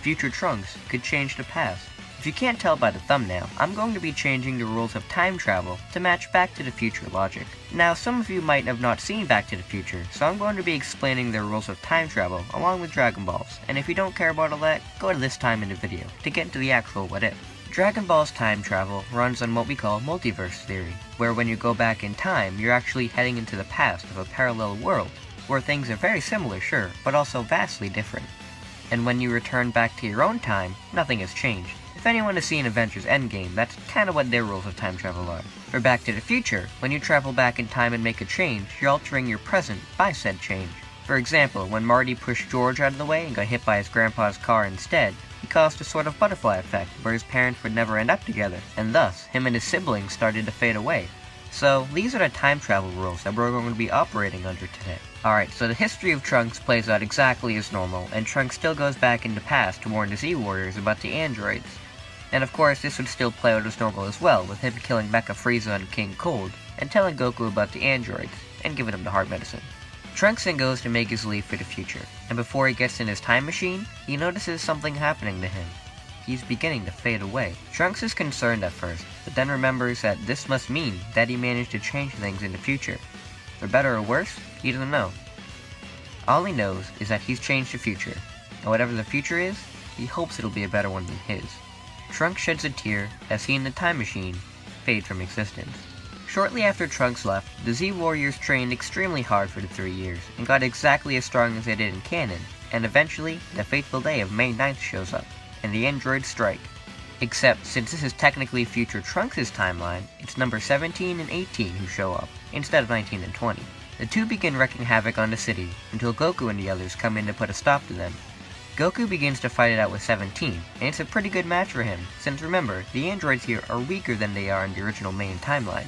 future Trunks could change the past. If you can't tell by the thumbnail, I'm going to be changing the rules of time travel to match Back to the Future logic. Now, some of you might have not seen Back to the Future, so I'm going to be explaining the rules of time travel along with Dragon Balls, and if you don't care about all that, go to this time in the video to get into the actual what if. Dragon Ball's time travel runs on what we call multiverse theory, where when you go back in time, you're actually heading into the past of a parallel world, where things are very similar, sure, but also vastly different. And when you return back to your own time, nothing has changed. If anyone has seen Avengers Endgame, that's kinda what their rules of time travel are. For Back to the Future, when you travel back in time and make a change, you're altering your present by said change. For example, when Marty pushed George out of the way and got hit by his grandpa's car instead, he caused a sort of butterfly effect where his parents would never end up together, and thus, him and his siblings started to fade away. So, these are the time travel rules that we're going to be operating under today. Alright, so the history of Trunks plays out exactly as normal, and Trunks still goes back in the past to warn the Z-Warriors about the androids. And of course, this would still play out as normal as well, with him killing Mecha Frieza and King Cold, and telling Goku about the androids, and giving him the heart medicine. Trunks then goes to make his leave for the future, and before he gets in his time machine, he notices something happening to him. He's beginning to fade away. Trunks is concerned at first, but then remembers that this must mean that he managed to change things in the future. For better or worse, he doesn't know. All he knows is that he's changed the future, and whatever the future is, he hopes it'll be a better one than his. Trunks sheds a tear as he and the time machine fade from existence. Shortly after Trunks left, the Z-Warriors trained extremely hard for the 3 years, and got exactly as strong as they did in canon, and eventually, the fateful day of May 9th shows up, and the androids strike. Except, since this is technically future Trunks' timeline, it's number 17 and 18 who show up, instead of 19 and 20. The two begin wreaking havoc on the city, until Goku and the others come in to put a stop to them. Goku begins to fight it out with 17, and it's a pretty good match for him, since remember, the androids here are weaker than they are in the original main timeline.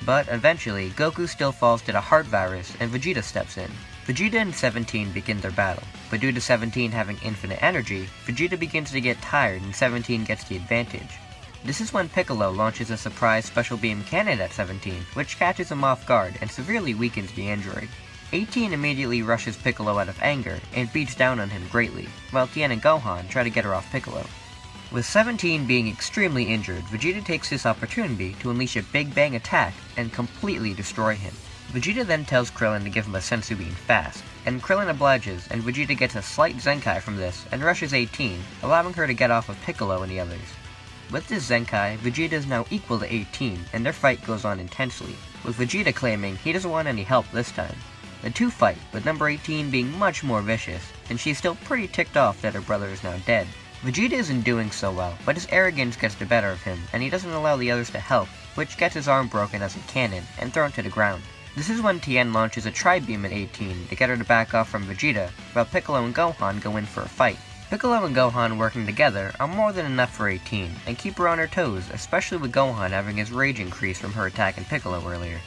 But eventually, Goku still falls to the heart virus, and Vegeta steps in. Vegeta and 17 begin their battle, but due to 17 having infinite energy, Vegeta begins to get tired and 17 gets the advantage. This is when Piccolo launches a surprise special beam cannon at 17, which catches him off guard and severely weakens the android. 18 immediately rushes Piccolo out of anger and beats down on him greatly, while Tien and Gohan try to get her off Piccolo. With 17 being extremely injured, Vegeta takes this opportunity to unleash a Big Bang attack and completely destroy him. Vegeta then tells Krillin to give him a Senzu Bean fast, and Krillin obliges, and Vegeta gets a slight Zenkai from this and rushes 18, allowing her to get off of Piccolo and the others. With this Zenkai, Vegeta is now equal to 18, and their fight goes on intensely, with Vegeta claiming he doesn't want any help this time. The two fight, with number 18 being much more vicious, and she's still pretty ticked off that her brother is now dead. Vegeta isn't doing so well, but his arrogance gets the better of him, and he doesn't allow the others to help, which gets his arm broken as a cannon, and thrown to the ground. This is when Tien launches a Tri-Beam at 18 to get her to back off from Vegeta, while Piccolo and Gohan go in for a fight. Piccolo and Gohan working together are more than enough for 18, and keep her on her toes, especially with Gohan having his rage increase from her attacking Piccolo earlier.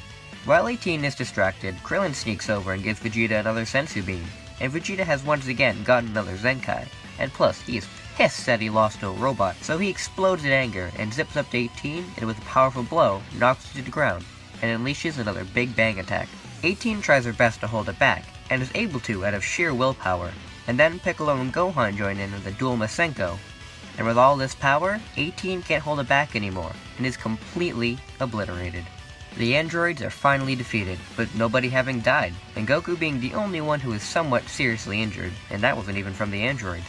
While 18 is distracted, Krillin sneaks over and gives Vegeta another Senzu Bean, and Vegeta has once again gotten another Zenkai, and plus he is pissed that he lost to a robot, so he explodes in anger and zips up to 18 and with a powerful blow knocks it to the ground, and unleashes another Big Bang attack. 18 tries her best to hold it back, and is able to out of sheer willpower, and then Piccolo and Gohan join in with a dual Masenko, and with all this power, 18 can't hold it back anymore, and is completely obliterated. The androids are finally defeated, but nobody having died, and Goku being the only one who is somewhat seriously injured, and that wasn't even from the androids.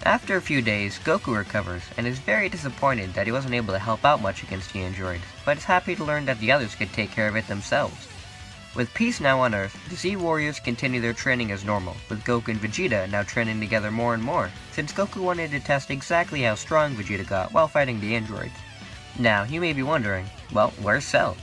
After a few days, Goku recovers, and is very disappointed that he wasn't able to help out much against the androids, but is happy to learn that the others could take care of it themselves. With peace now on Earth, the Z-Warriors continue their training as normal, with Goku and Vegeta now training together more and more, since Goku wanted to test exactly how strong Vegeta got while fighting the androids. Now, you may be wondering, well, where's Cell?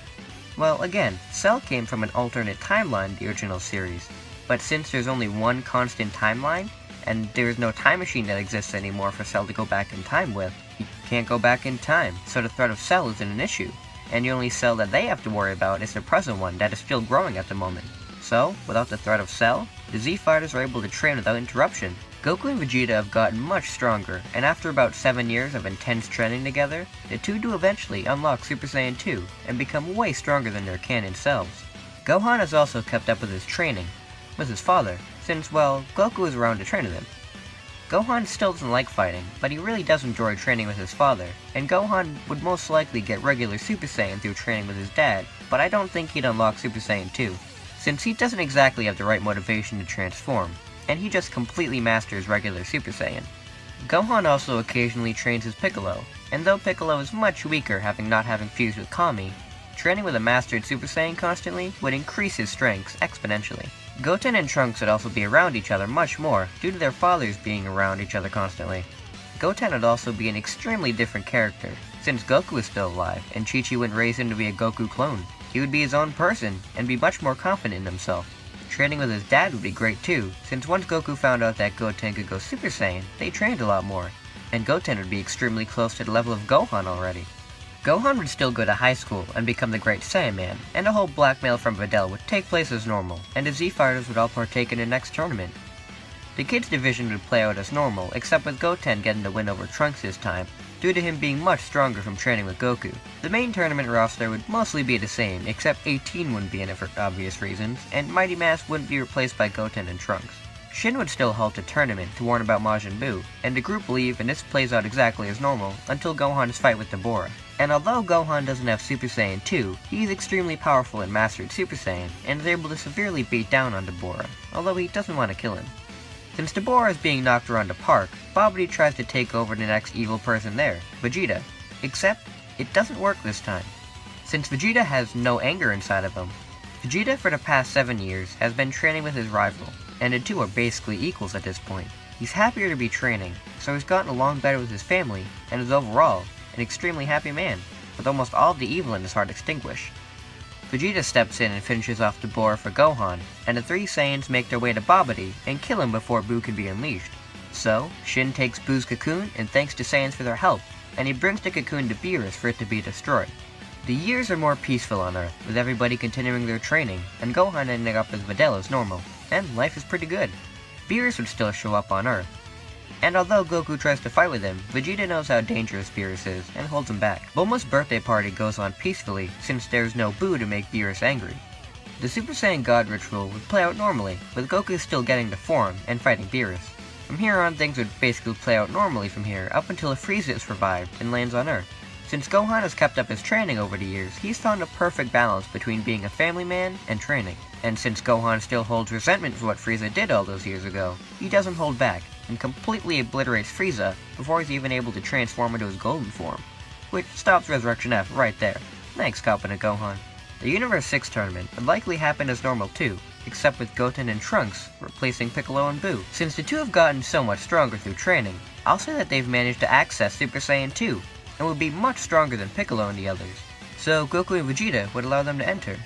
Well, again, Cell came from an alternate timeline in the original series, but since there's only one constant timeline, and there is no time machine that exists anymore for Cell to go back in time with, he can't go back in time, so the threat of Cell isn't an issue, and the only Cell that they have to worry about is the present one that is still growing at the moment. So, without the threat of Cell, the Z-Fighters are able to train without interruption. Goku and Vegeta have gotten much stronger, and after about 7 years of intense training together, the two do eventually unlock Super Saiyan 2, and become way stronger than their canon selves. Gohan has also kept up with his training, with his father, since, well, Goku is around to train with him. Gohan still doesn't like fighting, but he really does enjoy training with his father, and Gohan would most likely get regular Super Saiyan through training with his dad, but I don't think he'd unlock Super Saiyan 2, since he doesn't exactly have the right motivation to transform, and he just completely masters regular Super Saiyan. Gohan also occasionally trains his Piccolo, and though Piccolo is much weaker not having fused with Kami, training with a mastered Super Saiyan constantly would increase his strengths exponentially. Goten and Trunks would also be around each other much more due to their fathers being around each other constantly. Goten would also be an extremely different character, since Goku is still alive and Chi-Chi wouldn't raise him to be a Goku clone. He would be his own person and be much more confident in himself. Training with his dad would be great too, since once Goku found out that Goten could go Super Saiyan, they trained a lot more, and Goten would be extremely close to the level of Gohan already. Gohan would still go to high school and become the Great Saiyaman, and a whole blackmail from Videl would take place as normal, and the Z-Fighters would all partake in the next tournament. The kids division would play out as normal, except with Goten getting the win over Trunks this time, due to him being much stronger from training with Goku. The main tournament roster would mostly be the same, except 18 wouldn't be in it for obvious reasons, and Mighty Mass wouldn't be replaced by Goten and Trunks. Shin would still halt the tournament to warn about Majin Buu, and the group leave and this plays out exactly as normal until Gohan's fight with the Buu Arc. And although Gohan doesn't have Super Saiyan 2, he is extremely powerful and mastered Super Saiyan, and is able to severely beat down on the Buu Arc, although he doesn't want to kill him. Since the Buu Arc is being knocked around the park, Babidi tries to take over the next evil person there, Vegeta, except it doesn't work this time. Since Vegeta has no anger inside of him, Vegeta for the past 7 years has been training with his rival, and the two are basically equals at this point. He's happier to be training, so he's gotten along better with his family, and is overall an extremely happy man, with almost all of the evil in his heart extinguished. Vegeta steps in and finishes off the Buu Arc for Gohan, and the three Saiyans make their way to Babidi and kill him before Buu can be unleashed. So, Shin takes Buu's cocoon and thanks to Saiyans for their help, and he brings the cocoon to Beerus for it to be destroyed. The years are more peaceful on Earth, with everybody continuing their training, and Gohan ending up as Videl as normal, and life is pretty good. Beerus would still show up on Earth. And although Goku tries to fight with him, Vegeta knows how dangerous Beerus is, and holds him back. Bulma's birthday party goes on peacefully, since there's no Buu to make Beerus angry. The Super Saiyan God ritual would play out normally, with Goku still getting to form, and fighting Beerus. From here on, things would basically play out normally from here, up until Frieza is revived, and lands on Earth. Since Gohan has kept up his training over the years, he's found a perfect balance between being a family man and training. And since Gohan still holds resentment for what Frieza did all those years ago, he doesn't hold back, and completely obliterates Frieza before he's even able to transform into his golden form. Which stops Resurrection F right there. Thanks, Competent Gohan. The Universe 6 tournament would likely happen as normal too, except with Goten and Trunks replacing Piccolo and Buu. Since the two have gotten so much stronger through training, I'll say that they've managed to access Super Saiyan 2, and would be much stronger than Piccolo and the others, so Goku and Vegeta would allow them to enter.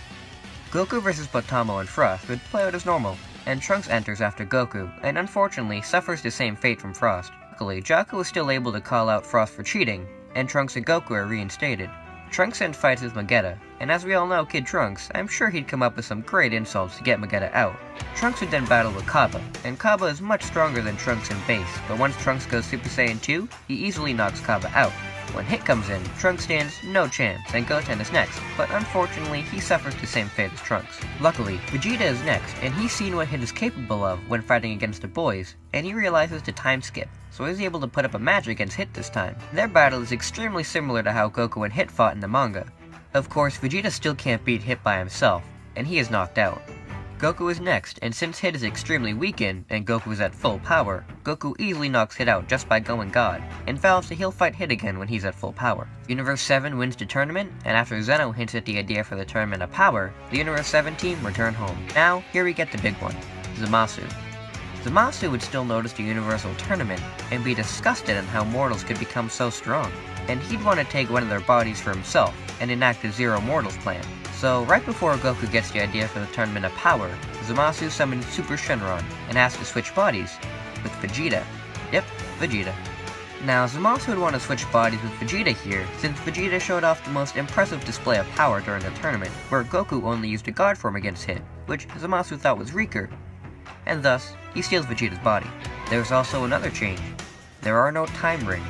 Goku vs Potamo and Frost would play out as normal, and Trunks enters after Goku, and unfortunately suffers the same fate from Frost. Luckily, Jaco is still able to call out Frost for cheating, and Trunks and Goku are reinstated. Trunks then fights with Vegeta, and as we all know Kid Trunks, I'm sure he'd come up with some great insults to get Vegeta out. Trunks would then battle with Kaba, and Kaba is much stronger than Trunks in base, but once Trunks goes Super Saiyan 2, he easily knocks Kaba out. When Hit comes in, Trunks stands no chance, and Goten is next, but unfortunately he suffers the same fate as Trunks. Luckily, Vegeta is next, and he's seen what Hit is capable of when fighting against the boys, and he realizes the time skip, so he's able to put up a match against Hit this time. Their battle is extremely similar to how Goku and Hit fought in the manga. Of course, Vegeta still can't beat Hit by himself, and he is knocked out. Goku is next, and since Hit is extremely weakened, and Goku is at full power, Goku easily knocks Hit out just by going God, and vows that he'll fight Hit again when he's at full power. Universe 7 wins the tournament, and after Zeno hints at the idea for the tournament of power, the Universe 7 team return home. Now, here we get the big one, Zamasu. Zamasu would still notice the Universal Tournament, and be disgusted on how mortals could become so strong, and he'd want to take one of their bodies for himself, and enact the Zero Mortals plan. So, right before Goku gets the idea for the Tournament of Power, Zamasu summons Super Shenron, and asks to switch bodies with Vegeta. Yep, Vegeta. Now, Zamasu would want to switch bodies with Vegeta here, since Vegeta showed off the most impressive display of power during the tournament, where Goku only used a God form against Hit, which Zamasu thought was weaker, and thus, he steals Vegeta's body. There's also another change. There are no time rings.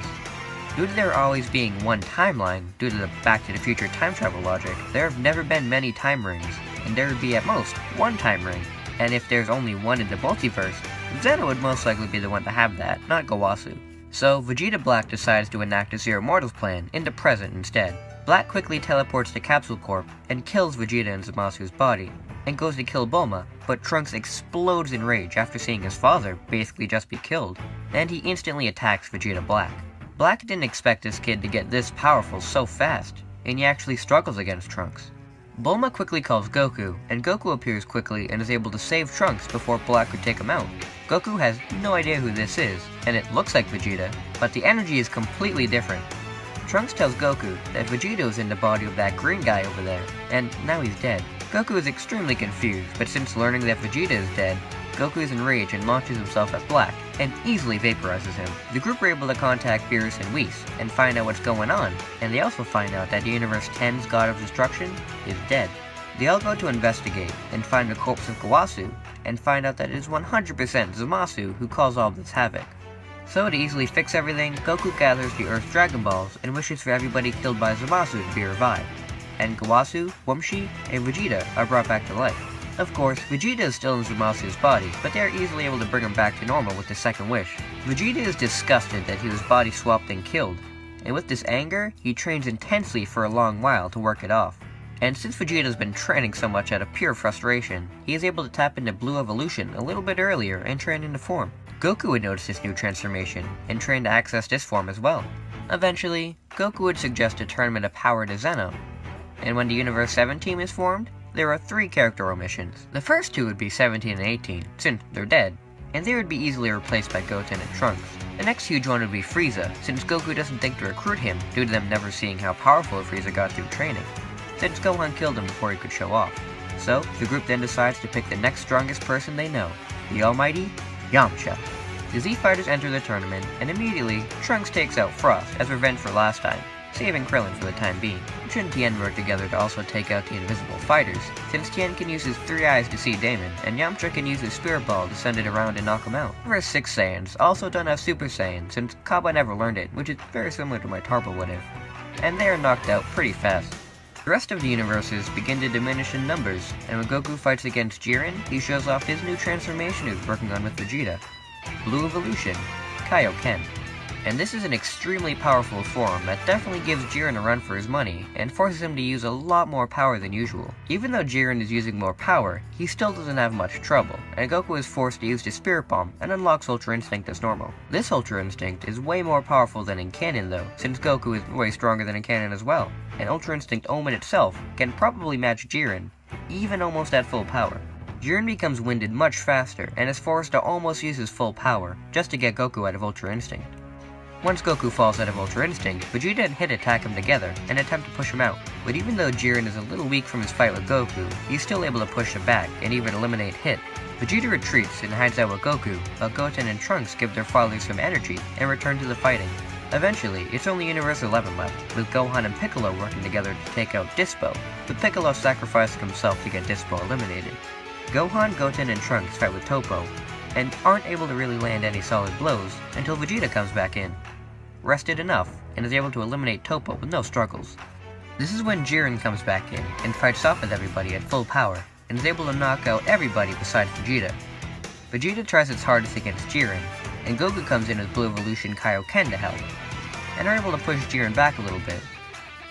Due to there always being one timeline, due to the Back to the Future time travel logic, there have never been many time rings, and there would be at most one time ring. And if there's only one in the multiverse, Zeno would most likely be the one to have that, not Gowasu. So, Vegeta Black decides to enact a Zero Mortals plan into present instead. Black quickly teleports to Capsule Corp and kills Vegeta in Zamasu's body, and goes to kill Bulma, but Trunks explodes in rage after seeing his father basically just be killed, and he instantly attacks Vegeta Black. Black didn't expect this kid to get this powerful so fast, and he actually struggles against Trunks. Bulma quickly calls Goku, and Goku appears quickly and is able to save Trunks before Black could take him out. Goku has no idea who this is, and it looks like Vegeta, but the energy is completely different. Trunks tells Goku that Vegeta is in the body of that green guy over there, and now he's dead. Goku is extremely confused, but since learning that Vegeta is dead, Goku is enraged and launches himself at Black, and easily vaporizes him. The group are able to contact Beerus and Whis, and find out what's going on, and they also find out that Universe 10's God of Destruction is dead. They all go to investigate, and find the corpse of Gowasu, and find out that it is 100% Zamasu who caused all this havoc. So to easily fix everything, Goku gathers the Earth's Dragon Balls and wishes for everybody killed by Zamasu to be revived. And Gowasu, Wumshi, and Vegeta are brought back to life. Of course, Vegeta is still in Zamasu's body, but they are easily able to bring him back to normal with the second wish. Vegeta is disgusted that he was body swapped and killed, and with this anger, he trains intensely for a long while to work it off. And since Vegeta has been training so much out of pure frustration, he is able to tap into Blue Evolution a little bit earlier and train into form. Goku would notice this new transformation, and train to access this form as well. Eventually, Goku would suggest a tournament of power to Zeno, and when the Universe 7 team is formed, there are 3 character omissions. The first 2 would be 17 and 18, since they're dead, and they would be easily replaced by Goten and Trunks. The next huge one would be Frieza, since Goku doesn't think to recruit him due to them never seeing how powerful Frieza got through training, since Gohan killed him before he could show off. So, the group then decides to pick the next strongest person they know, the almighty Yamcha. The Z Fighters enter the tournament, and immediately, Trunks takes out Frost as revenge for last time, saving Krillin for the time being. Shin and Tien work together to also take out the invisible fighters, since Tien can use his 3 eyes to see Damon, and Yamcha can use his Spirit Ball to send it around and knock him out. However, 6 Saiyans also don't have Super Saiyan, since Kaba never learned it, which is very similar to my Tarpa would have, and they are knocked out pretty fast. The rest of the universes begin to diminish in numbers, and when Goku fights against Jiren, he shows off his new transformation he's working on with Vegeta, Blue Evolution, Kaioken. And this is an extremely powerful form that definitely gives Jiren a run for his money, and forces him to use a lot more power than usual. Even though Jiren is using more power, he still doesn't have much trouble, and Goku is forced to use his Spirit Bomb and unlocks Ultra Instinct as normal. This Ultra Instinct is way more powerful than in canon though, since Goku is way stronger than in canon as well, and Ultra Instinct Omen itself can probably match Jiren, even almost at full power. Jiren becomes winded much faster, and is forced to almost use his full power, just to get Goku out of Ultra Instinct. Once Goku falls out of Ultra Instinct, Vegeta and Hit attack him together and attempt to push him out. But even though Jiren is a little weak from his fight with Goku, he's still able to push him back and even eliminate Hit. Vegeta retreats and hides out with Goku, while Goten and Trunks give their fathers some energy and return to the fighting. Eventually, it's only Universe 11 left, with Gohan and Piccolo working together to take out Dispo, with Piccolo sacrificing himself to get Dispo eliminated. Gohan, Goten, and Trunks fight with Toppo, and aren't able to really land any solid blows until Vegeta comes back in, rested enough, and is able to eliminate Toppo with no struggles. This is when Jiren comes back in, and fights off with everybody at full power, and is able to knock out everybody besides Vegeta. Vegeta tries its hardest against Jiren, and Goku comes in with Blue Evolution Kaioken to help, and are able to push Jiren back a little bit,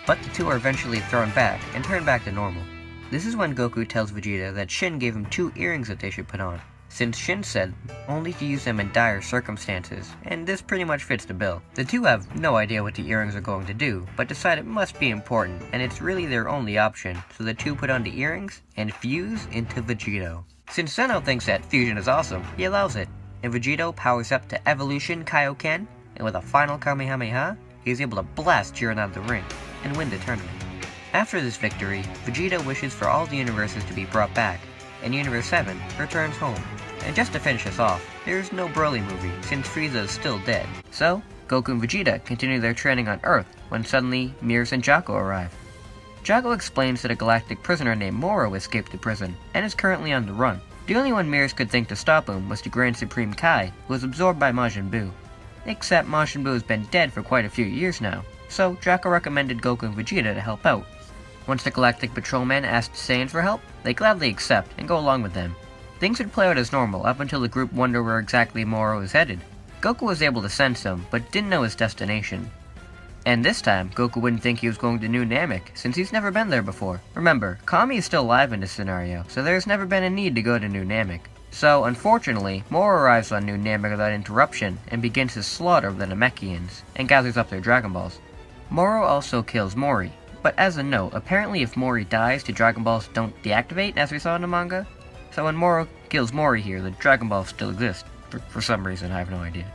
but the two are eventually thrown back and turn back to normal. This is when Goku tells Vegeta that Shin gave him 2 earrings that they should put on, since Shin said only to use them in dire circumstances, and this pretty much fits the bill. The two have no idea what the earrings are going to do, but decide it must be important, and it's really their only option, so the two put on the earrings and fuse into Vegito. Since Zeno thinks that fusion is awesome, he allows it, and Vegito powers up to Evolution Kaioken, and with a final Kamehameha, he is able to blast Jiren out of the ring, and win the tournament. After this victory, Vegeta wishes for all the universes to be brought back, and Universe 7 returns home. And just to finish us off, there is no Broly movie, since Frieza is still dead. So, Goku and Vegeta continue their training on Earth, when suddenly, Mears and Jaco arrive. Jaco explains that a galactic prisoner named Moro escaped the prison, and is currently on the run. The only one Mears could think to stop him was the Grand Supreme Kai, who was absorbed by Majin Buu. Except Majin Buu has been dead for quite a few years now, so Jaco recommended Goku and Vegeta to help out. Once the Galactic Patrolman asked Saiyans for help, they gladly accept and go along with them. Things would play out as normal up until the group wondered where exactly Moro is headed. Goku was able to sense him, but didn't know his destination. And this time, Goku wouldn't think he was going to New Namek, since he's never been there before. Remember, Kami is still alive in this scenario, so there's never been a need to go to New Namek. So, unfortunately, Moro arrives on New Namek without interruption, and begins his slaughter of the Namekians, and gathers up their Dragon Balls. Moro also kills Mori, but as a note, apparently if Mori dies, the Dragon Balls don't deactivate, as we saw in the manga. So when Moro kills Mori here, the Dragon Balls still exist. For some reason, I have no idea.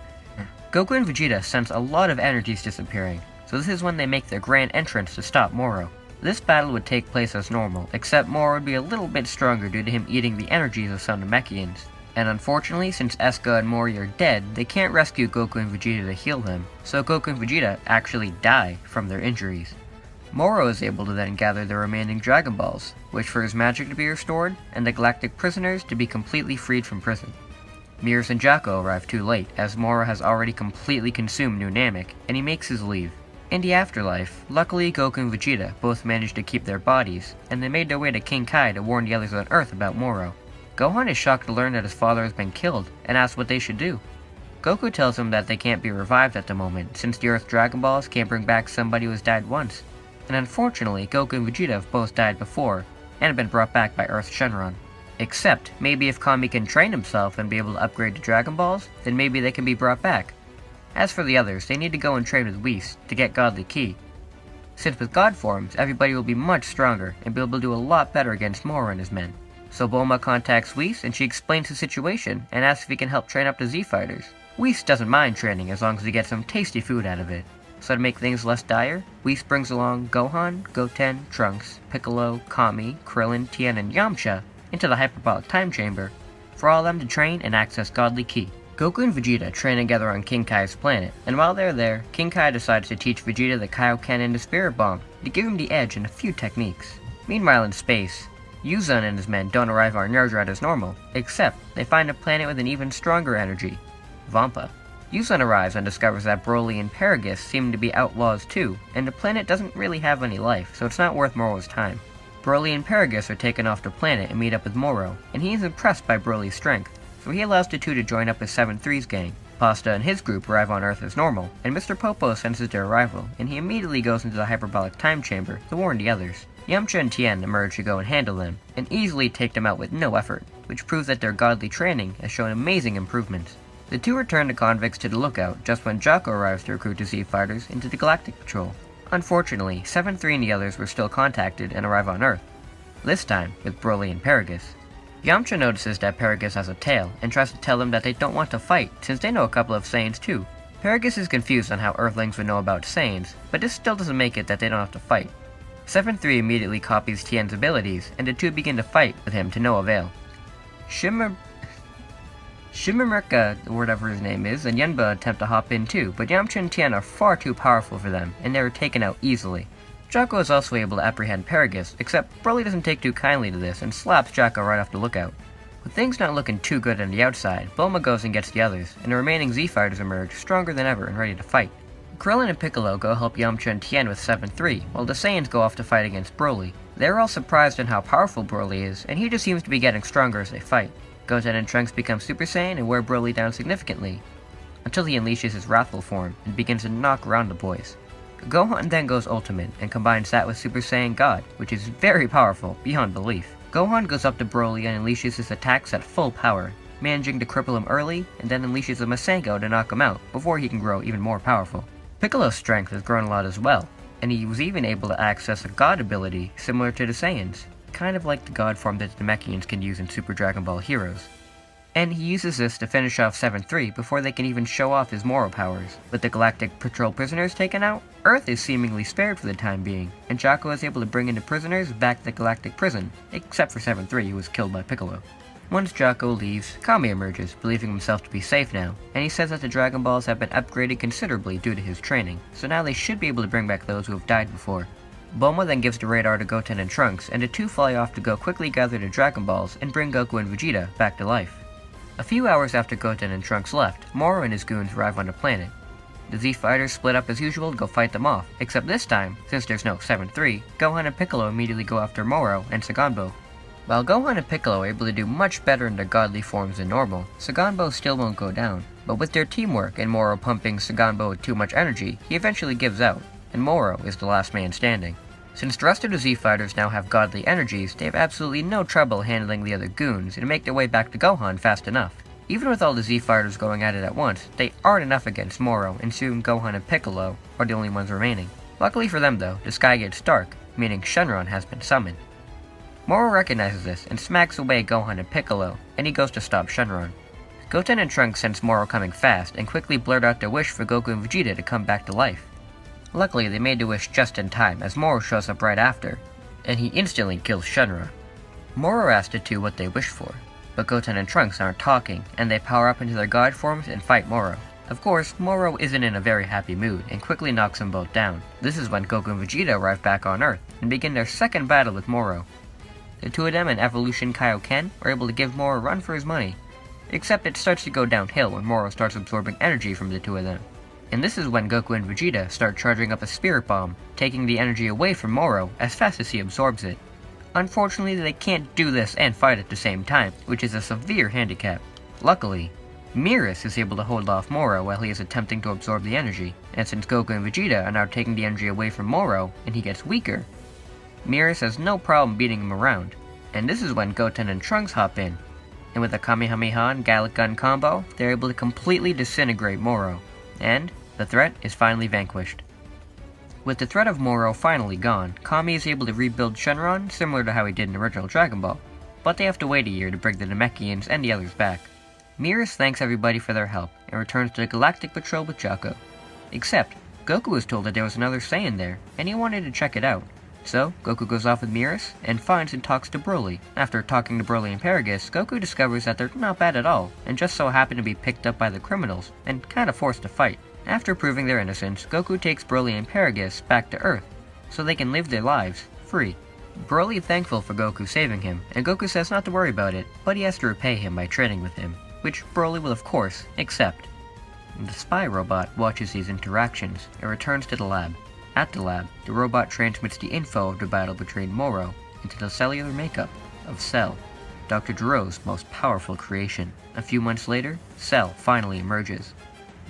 Goku and Vegeta sense a lot of energies disappearing, so this is when they make their grand entrance to stop Moro. This battle would take place as normal, except Moro would be a little bit stronger due to him eating the energies of some Namekians. And unfortunately, since Eska and Mori are dead, they can't rescue Goku and Vegeta to heal them, so Goku and Vegeta actually die from their injuries. Moro is able to then gather the remaining Dragon Balls, wish for his magic to be restored, and the galactic prisoners to be completely freed from prison. Mears and Jaco arrive too late, as Moro has already completely consumed New Namek, and he makes his leave. In the afterlife, luckily Goku and Vegeta both managed to keep their bodies, and they made their way to King Kai to warn the others on Earth about Moro. Gohan is shocked to learn that his father has been killed, and asks what they should do. Goku tells him that they can't be revived at the moment, since the Earth Dragon Balls can't bring back somebody who has died once. And unfortunately, Goku and Vegeta have both died before, and have been brought back by Earth Shenron. Except, maybe if Kami can train himself and be able to upgrade the Dragon Balls, then maybe they can be brought back. As for the others, they need to go and train with Whis to get Godly Ki. Since with God forms, everybody will be much stronger and be able to do a lot better against Moro and his men. So Bulma contacts Whis and she explains the situation and asks if he can help train up the Z Fighters. Whis doesn't mind training as long as he gets some tasty food out of it. So to make things less dire, Whis brings along Gohan, Goten, Trunks, Piccolo, Kami, Krillin, Tien, and Yamcha into the hyperbolic time chamber for all of them to train and access Godly Ki. Goku and Vegeta train together on King Kai's planet, and while they're there, King Kai decides to teach Vegeta the Kaioken and the Spirit Bomb to give him the edge in a few techniques. Meanwhile in space, Yuzan and his men don't arrive on Nerdrat as normal, except they find a planet with an even stronger energy, Vampa. Yuzan arrives and discovers that Broly and Paragus seem to be outlaws too, and the planet doesn't really have any life, so it's not worth Moro's time. Broly and Paragus are taken off the planet and meet up with Moro, and he is impressed by Broly's strength, so he allows the two to join up with 7-3's gang. Pasta and his group arrive on Earth as normal, and Mr. Popo senses their arrival, and he immediately goes into the hyperbolic time chamber to warn the others. Yamcha and Tien emerge to go and handle them, and easily take them out with no effort, which proves that their godly training has shown amazing improvements. The two return the convicts to the lookout just when Jaco arrives to recruit the Z Fighters into the Galactic Patrol. Unfortunately, 7-3 and the others were still contacted and arrive on Earth, this time with Broly and Paragus. Yamcha notices that Paragus has a tail, and tries to tell them that they don't want to fight, since they know a couple of Saiyans too. Paragus is confused on how Earthlings would know about Saiyans, but this still doesn't make it that they don't have to fight. 7-3 immediately copies Tien's abilities, and the two begin to fight with him to no avail. Shimamerka, or whatever his name is, and Yenba attempt to hop in too, but Yamcha and Tien are far too powerful for them, and they are taken out easily. Jaco is also able to apprehend Paragus, except Broly doesn't take too kindly to this and slaps Jaco right off the lookout. With things not looking too good on the outside, Bulma goes and gets the others, and the remaining Z Fighters emerge stronger than ever and ready to fight. Krillin and Piccolo go help Yamcha and Tien with 7-3, while the Saiyans go off to fight against Broly. They're all surprised on how powerful Broly is, and he just seems to be getting stronger as they fight. Goten and Trunks become Super Saiyan and wear Broly down significantly, until he unleashes his wrathful form and begins to knock around the boys. Gohan then goes Ultimate and combines that with Super Saiyan God, which is very powerful, beyond belief. Gohan goes up to Broly and unleashes his attacks at full power, managing to cripple him early, and then unleashes a Masengo to knock him out, before he can grow even more powerful. Piccolo's strength has grown a lot as well, and he was even able to access a God ability similar to the Saiyans, kind of like the God form that the Namekians can use in Super Dragon Ball Heroes. And he uses this to finish off 7-3 before they can even show off his Moro powers. With the Galactic Patrol prisoners taken out, Earth is seemingly spared for the time being, and Jaco is able to bring in the prisoners back to the Galactic Prison, except for 7-3 who was killed by Piccolo. Once Jaco leaves, Kami emerges, believing himself to be safe now, and he says that the Dragon Balls have been upgraded considerably due to his training, so now they should be able to bring back those who have died before. Bulma then gives the radar to Goten and Trunks, and the two fly off to go quickly gather the Dragon Balls and bring Goku and Vegeta back to life. A few hours after Goten and Trunks left, Moro and his goons arrive on the planet. The Z Fighters split up as usual to go fight them off, except this time, since there's no 7-3, Gohan and Piccolo immediately go after Moro and Saganbo. While Gohan and Piccolo are able to do much better in their godly forms than normal, Saganbo still won't go down. But with their teamwork and Moro pumping Saganbo with too much energy, he eventually gives out, and Moro is the last man standing. Since the rest of the Z Fighters now have godly energies, they have absolutely no trouble handling the other goons and make their way back to Gohan fast enough. Even with all the Z Fighters going at it at once, they aren't enough against Moro, and soon Gohan and Piccolo are the only ones remaining. Luckily for them though, the sky gets dark, meaning Shenron has been summoned. Moro recognizes this and smacks away Gohan and Piccolo, and he goes to stop Shenron. Goten and Trunks sense Moro coming fast and quickly blurt out their wish for Goku and Vegeta to come back to life. Luckily, they made the wish just in time as Moro shows up right after, and he instantly kills Shenron. Moro asked the two what they wished for, but Goten and Trunks aren't talking, and they power up into their god forms and fight Moro. Of course, Moro isn't in a very happy mood and quickly knocks them both down. This is when Goku and Vegeta arrive back on Earth and begin their second battle with Moro. The two of them and Evolution Kaioken are able to give Moro a run for his money, except it starts to go downhill when Moro starts absorbing energy from the two of them. And this is when Goku and Vegeta start charging up a Spirit Bomb, taking the energy away from Moro as fast as he absorbs it. Unfortunately, they can't do this and fight at the same time, which is a severe handicap. Luckily, Mirus is able to hold off Moro while he is attempting to absorb the energy, and since Goku and Vegeta are now taking the energy away from Moro and he gets weaker, Mirus has no problem beating him around. And this is when Goten and Trunks hop in, and with a Kamehameha and Gallic Gun combo, they're able to completely disintegrate Moro, and the threat is finally vanquished. With the threat of Moro finally gone, Kami is able to rebuild Shenron similar to how he did in original Dragon Ball, but they have to wait a year to bring the Namekians and the others back. Mirus thanks everybody for their help, and returns to the Galactic Patrol with Jaco. Except, Goku was told that there was another Saiyan there, and he wanted to check it out. So, Goku goes off with Mirus, and finds and talks to Broly. After talking to Broly and Paragus, Goku discovers that they're not bad at all, and just so happen to be picked up by the criminals, and kinda forced to fight. After proving their innocence, Goku takes Broly and Paragus back to Earth, so they can live their lives free. Broly is thankful for Goku saving him, and Goku says not to worry about it, but he has to repay him by training with him, which Broly will of course accept. The spy robot watches these interactions, and returns to the lab. At the lab, the robot transmits the info of the battle between Moro into the cellular makeup of Cell, Dr. Gero's most powerful creation. A few months later, Cell finally emerges.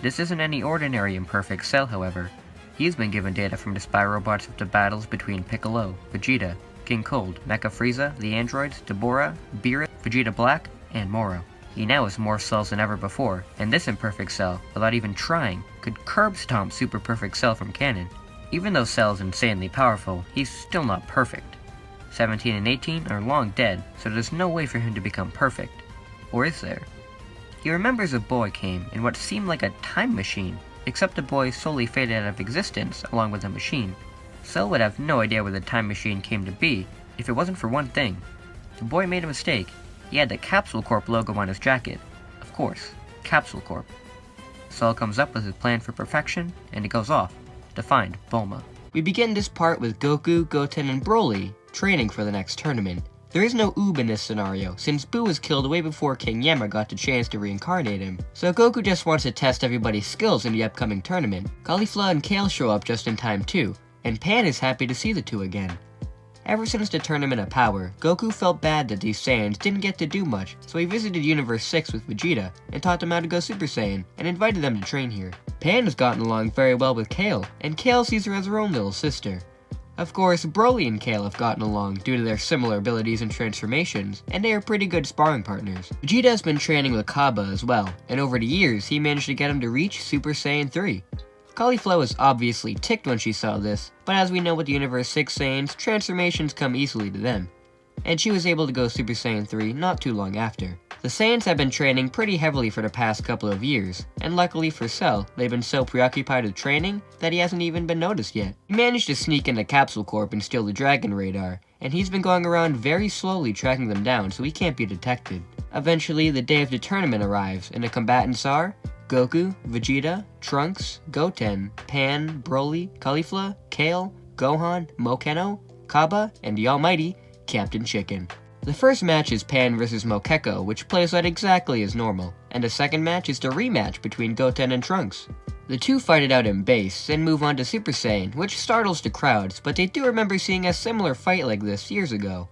This isn't any ordinary imperfect Cell, however. He's been given data from the spy robots of the battles between Piccolo, Vegeta, King Cold, Mecha Frieza, the androids, Deborah, Beerus, Vegeta Black, and Moro. He now has more cells than ever before, and this imperfect Cell, without even trying, could curb stomp Super Perfect Cell from canon. Even though Cell is insanely powerful, he's still not perfect. 17 and 18 are long dead, so there's no way for him to become perfect. Or is there? He remembers a boy came in what seemed like a time machine, except the boy slowly faded out of existence along with the machine. Cell would have no idea where the time machine came to be if it wasn't for one thing. The boy made a mistake. He had the Capsule Corp logo on his jacket. Of course, Capsule Corp. Cell comes up with his plan for perfection, and he goes off to find Bulma. We begin this part with Goku, Goten, and Broly training for the next tournament. There is no Oob in this scenario, since Buu was killed way before King Yama got the chance to reincarnate him, so Goku just wants to test everybody's skills in the upcoming tournament. Caulifla and Kale show up just in time too, and Pan is happy to see the two again. Ever since the Tournament of Power, Goku felt bad that these Saiyans didn't get to do much, so he visited Universe 6 with Vegeta, and taught them how to go Super Saiyan, and invited them to train here. Pan has gotten along very well with Kale, and Kale sees her as her own little sister. Of course, Broly and Kale have gotten along due to their similar abilities and transformations, and they are pretty good sparring partners. Vegeta has been training with Kaba as well, and over the years he managed to get him to reach Super Saiyan 3. Caulifla was obviously ticked when she saw this, but as we know with the Universe 6 Saiyans, transformations come easily to them. And she was able to go Super Saiyan 3 not too long after. The Saiyans have been training pretty heavily for the past couple of years, and luckily for Cell, they've been so preoccupied with training that he hasn't even been noticed yet. He managed to sneak into Capsule Corp and steal the Dragon Radar, and he's been going around very slowly tracking them down so he can't be detected. Eventually, the day of the tournament arrives, and the combatants are Goku, Vegeta, Trunks, Goten, Pan, Broly, Caulifla, Kale, Gohan, Mokeno, Kaba, and the almighty Captain Chicken. The first match is Pan vs Mokeko, which plays out exactly as normal, and the second match is the rematch between Goten and Trunks. The two fight it out in base, then move on to Super Saiyan, which startles the crowds, but they do remember seeing a similar fight like this years ago.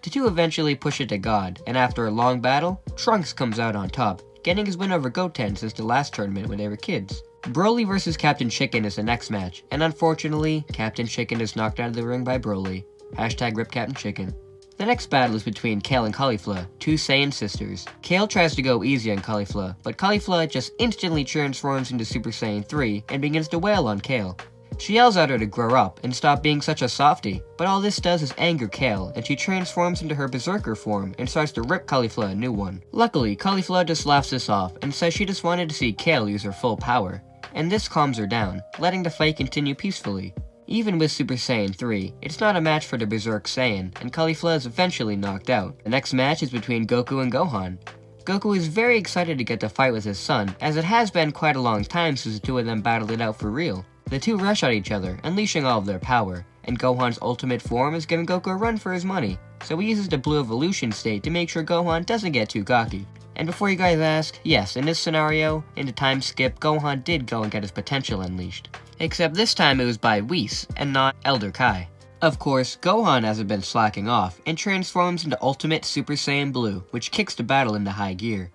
The two eventually push it to God, and after a long battle, Trunks comes out on top, getting his win over Goten since the last tournament when they were kids. Broly vs Captain Chicken is the next match, and unfortunately, Captain Chicken is knocked out of the ring by Broly. Hashtag rip Captain Chicken. The next battle is between Kale and Caulifla, two Saiyan sisters. Kale tries to go easy on Caulifla, but Caulifla just instantly transforms into Super Saiyan 3 and begins to wail on Kale. She yells at her to grow up and stop being such a softie, but all this does is anger Kale, and she transforms into her berserker form and starts to rip Caulifla a new one. Luckily, Caulifla just laughs this off and says she just wanted to see Kale use her full power, and this calms her down, letting the fight continue peacefully. Even with Super Saiyan 3, it's not a match for the Berserk Saiyan, and Caulifla is eventually knocked out. The next match is between Goku and Gohan. Goku is very excited to get to fight with his son, as it has been quite a long time since the two of them battled it out for real. The two rush at each other, unleashing all of their power, and Gohan's ultimate form is giving Goku a run for his money, so he uses the Blue Evolution state to make sure Gohan doesn't get too cocky. And before you guys ask, yes, in this scenario, in the time skip, Gohan did go and get his potential unleashed. Except this time it was by Whis, and not Elder Kai. Of course, Gohan hasn't been slacking off, and transforms into Ultimate Super Saiyan Blue, which kicks the battle into high gear.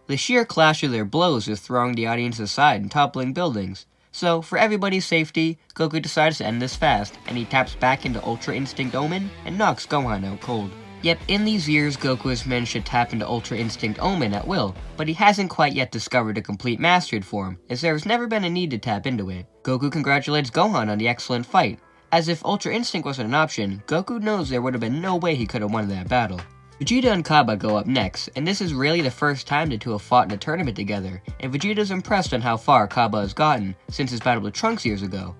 The sheer clash of their blows is throwing the audience aside and toppling buildings. So, for everybody's safety, Goku decides to end this fast, and he taps back into Ultra Instinct Omen, and knocks Gohan out cold. Yet, in these years, Goku has managed to tap into Ultra Instinct Omen at will, but he hasn't quite yet discovered a complete mastered form, as there has never been a need to tap into it. Goku congratulates Gohan on the excellent fight. As if Ultra Instinct wasn't an option, Goku knows there would have been no way he could have won that battle. Vegeta and Kaba go up next, and this is really the first time the two have fought in a tournament together, and Vegeta's impressed on how far Kaba has gotten since his battle with Trunks years ago.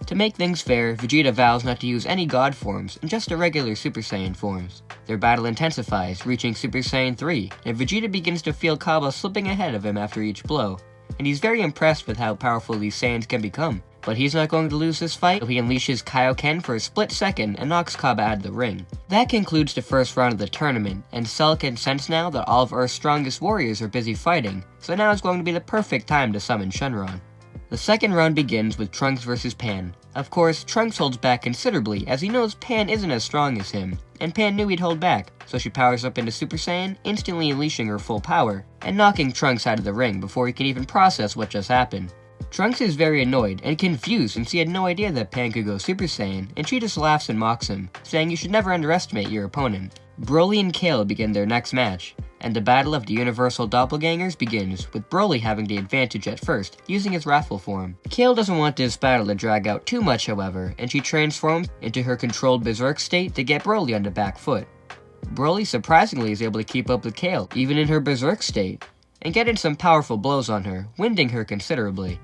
To make things fair, Vegeta vows not to use any God forms, and just the regular Super Saiyan forms. Their battle intensifies, reaching Super Saiyan 3, and Vegeta begins to feel Kaba slipping ahead of him after each blow, and he's very impressed with how powerful these Saiyans can become. But he's not going to lose this fight, so he unleashes Kaioken for a split second and knocks Kaba out of the ring. That concludes the first round of the tournament, and Cell can sense now that all of Earth's strongest warriors are busy fighting, so now is going to be the perfect time to summon Shenron. The second round begins with Trunks vs Pan. Of course, Trunks holds back considerably as he knows Pan isn't as strong as him, and Pan knew he'd hold back, so she powers up into Super Saiyan, instantly unleashing her full power, and knocking Trunks out of the ring before he can even process what just happened. Trunks is very annoyed and confused since he had no idea that Pan could go Super Saiyan, and she just laughs and mocks him, saying you should never underestimate your opponent. Broly and Kale begin their next match, and the battle of the Universal Doppelgangers begins, with Broly having the advantage at first, using his wrathful form. Kale doesn't want this battle to drag out too much however, and she transforms into her controlled Berserk state to get Broly on the back foot. Broly surprisingly is able to keep up with Kale, even in her Berserk state, and getting some powerful blows on her, winding her considerably.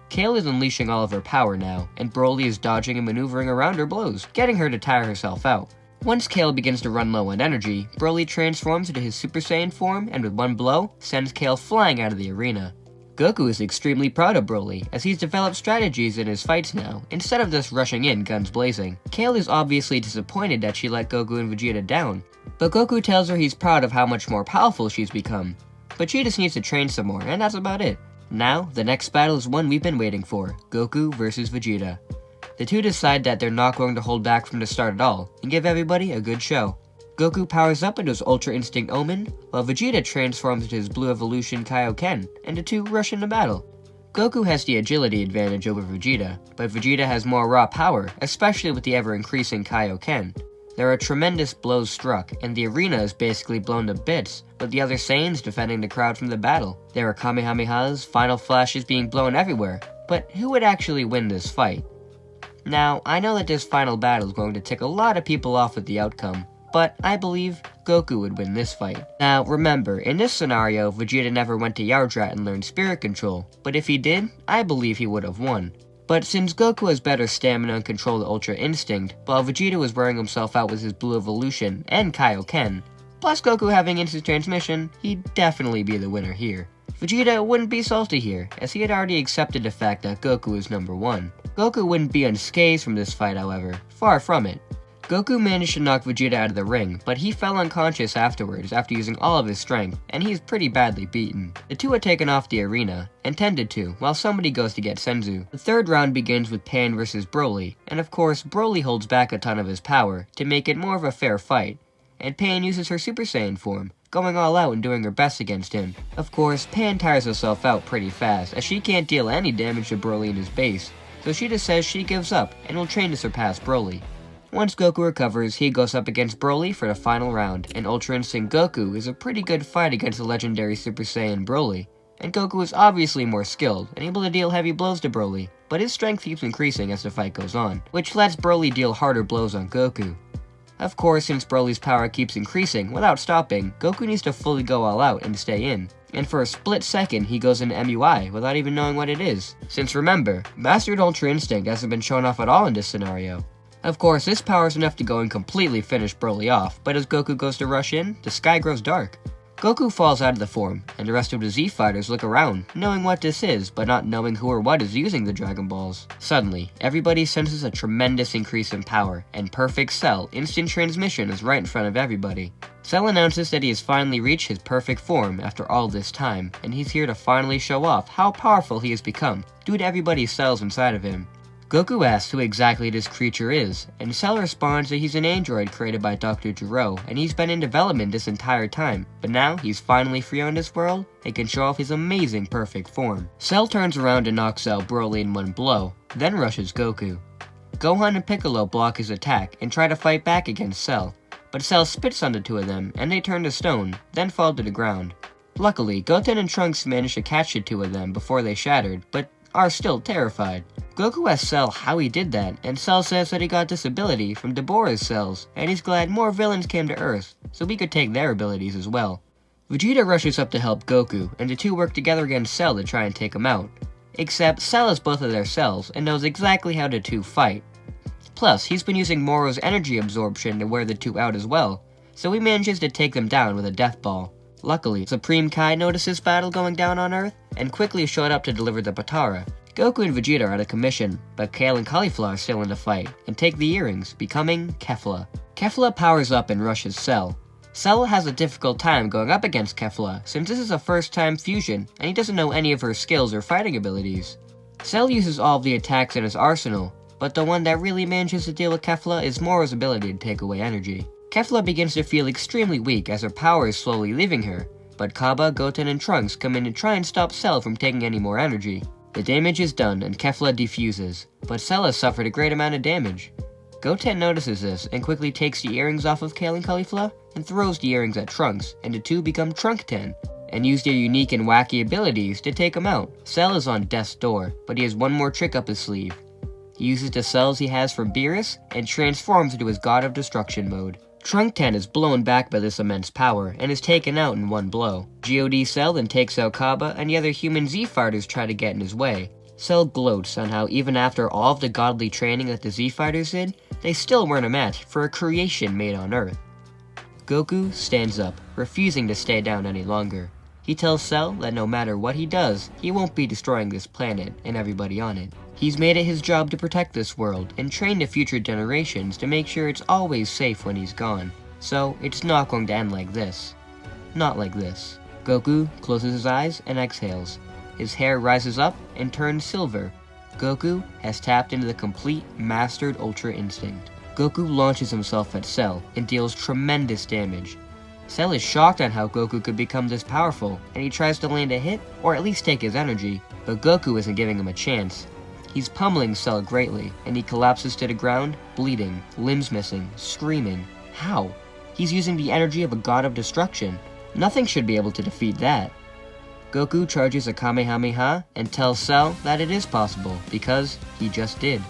Kale is unleashing all of her power now, and Broly is dodging and maneuvering around her blows, getting her to tire herself out. Once Kale begins to run low on energy, Broly transforms into his Super Saiyan form and with one blow, sends Kale flying out of the arena. Goku is extremely proud of Broly, as he's developed strategies in his fights now, instead of just rushing in guns blazing. Kale is obviously disappointed that she let Goku and Vegeta down, but Goku tells her he's proud of how much more powerful she's become. But she just needs to train some more, and that's about it. Now, the next battle is one we've been waiting for, Goku vs Vegeta. The two decide that they're not going to hold back from the start at all, and give everybody a good show. Goku powers up into his Ultra Instinct Omen, while Vegeta transforms into his Blue Evolution Kaioken, and the two rush into battle. Goku has the agility advantage over Vegeta, but Vegeta has more raw power, especially with the ever-increasing Kaioken. There are tremendous blows struck, and the arena is basically blown to bits, with the other Saiyans defending the crowd from the battle. There are Kamehamehas, final flashes being blown everywhere, but who would actually win this fight? Now, I know that this final battle is going to tick a lot of people off with the outcome, but I believe Goku would win this fight. Now, remember, in this scenario, Vegeta never went to Yardrat and learned Spirit Control, but if he did, I believe he would have won. But since Goku has better stamina and control of Ultra Instinct, while Vegeta was wearing himself out with his Blue Evolution and Kaioken, plus Goku having instant transmission, he'd definitely be the winner here. Vegeta wouldn't be salty here, as he had already accepted the fact that Goku is number one. Goku wouldn't be unscathed from this fight however, far from it. Goku managed to knock Vegeta out of the ring, but he fell unconscious afterwards after using all of his strength, and he's pretty badly beaten. The two had taken off the arena, intended to, while somebody goes to get Senzu. The third round begins with Pan vs Broly, and of course Broly holds back a ton of his power, to make it more of a fair fight. and Pan uses her Super Saiyan form, going all out and doing her best against him. Of course, Pan tires herself out pretty fast, as she can't deal any damage to Broly in his base, so she just says she gives up and will train to surpass Broly. Once Goku recovers, he goes up against Broly for the final round, and Ultra Instinct Goku is a pretty good fight against the legendary Super Saiyan Broly. And Goku is obviously more skilled, and able to deal heavy blows to Broly, but his strength keeps increasing as the fight goes on, which lets Broly deal harder blows on Goku. Of course, since Broly's power keeps increasing without stopping, Goku needs to fully go all out and stay in. And for a split second, he goes into MUI without even knowing what it is. Since remember, Mastered Ultra Instinct hasn't been shown off at all in this scenario. Of course, this power is enough to go and completely finish Broly off, but as Goku goes to rush in, the sky grows dark. Goku falls out of the form, and the rest of the Z Fighters look around, knowing what this is, but not knowing who or what is using the Dragon Balls. Suddenly, everybody senses a tremendous increase in power, and Perfect Cell Instant Transmission is right in front of everybody. Cell announces that he has finally reached his perfect form after all this time, and he's here to finally show off how powerful he has become, due to everybody's cells inside of him. Goku asks who exactly this creature is, and Cell responds that he's an android created by Dr. Gero, and he's been in development this entire time, but now he's finally free on this world and can show off his amazing perfect form. Cell turns around and knocks out Broly in one blow, then rushes Goku. Gohan and Piccolo block his attack and try to fight back against Cell, but Cell spits on the two of them and they turn to stone, then fall to the ground. Luckily, Goten and Trunks manage to catch the two of them before they shattered, but are still terrified. Goku asks Cell how he did that, and Cell says that he got this ability from Deborah's cells, and he's glad more villains came to Earth, so we could take their abilities as well. Vegeta rushes up to help Goku, and the two work together against Cell to try and take him out. Except Cell has both of their cells, and knows exactly how the two fight. Plus, he's been using Moro's energy absorption to wear the two out as well, so he manages to take them down with a death ball. Luckily, Supreme Kai noticed this battle going down on Earth, and quickly showed up to deliver the Potara. Goku and Vegeta are out of commission, but Kale and Cauliflower are still in the fight, and take the earrings, becoming Kefla. Kefla powers up and rushes Cell. Cell has a difficult time going up against Kefla, since this is a first-time fusion, and he doesn't know any of her skills or fighting abilities. Cell uses all of the attacks in his arsenal, but the one that really manages to deal with Kefla is Moro's ability to take away energy. Kefla begins to feel extremely weak as her power is slowly leaving her, but Kaba, Goten, and Trunks come in to try and stop Cell from taking any more energy. The damage is done and Kefla defuses, but Cell has suffered a great amount of damage. Goten notices this and quickly takes the earrings off of Kale and Cauliflower and throws the earrings at Trunks, and the two become Trunk-ten, and use their unique and wacky abilities to take him out. Cell is on death's door, but he has one more trick up his sleeve. He uses the cells he has from Beerus and transforms into his God of Destruction mode. Trunk-ten is blown back by this immense power, and is taken out in one blow. God Cell then takes out Kaba, and the other human Z-Fighters try to get in his way. Cell gloats on how even after all of the godly training that the Z-Fighters did, they still weren't a match for a creation made on Earth. Goku stands up, refusing to stay down any longer. He tells Cell that no matter what he does, he won't be destroying this planet and everybody on it. He's made it his job to protect this world, and train the future generations to make sure it's always safe when he's gone. So, it's not going to end like this. Not like this. Goku closes his eyes and exhales. His hair rises up and turns silver. Goku has tapped into the complete Mastered Ultra Instinct. Goku launches himself at Cell and deals tremendous damage. Cell is shocked on how Goku could become this powerful, and he tries to land a hit, or at least take his energy, but Goku isn't giving him a chance. He's pummeling Cell greatly, and he collapses to the ground, bleeding, limbs missing, screaming. How? He's using the energy of a god of destruction. Nothing should be able to defeat that. Goku charges a Kamehameha and tells Cell that it is possible, because he just did.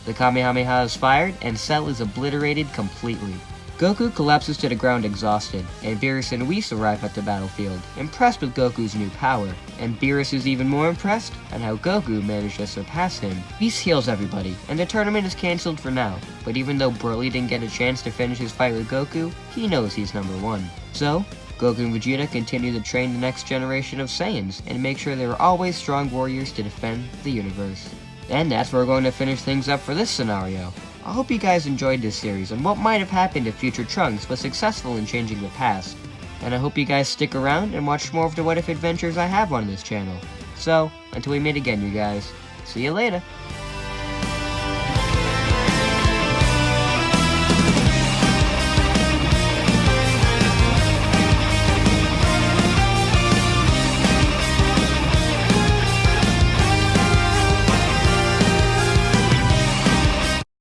The Kamehameha is fired, and Cell is obliterated completely. Goku collapses to the ground exhausted, and Beerus and Whis arrive at the battlefield, impressed with Goku's new power, and Beerus is even more impressed at how Goku managed to surpass him. Whis heals everybody, and the tournament is cancelled for now, but even though Broly didn't get a chance to finish his fight with Goku, he knows he's number one. So, Goku and Vegeta continue to train the next generation of Saiyans, and make sure they are always strong warriors to defend the universe. And that's where we're going to finish things up for this scenario. I hope you guys enjoyed this series on what might have happened if future Trunks was successful in changing the past. And I hope you guys stick around and watch more of the What If adventures I have on this channel. So, until we meet again you guys, see you later!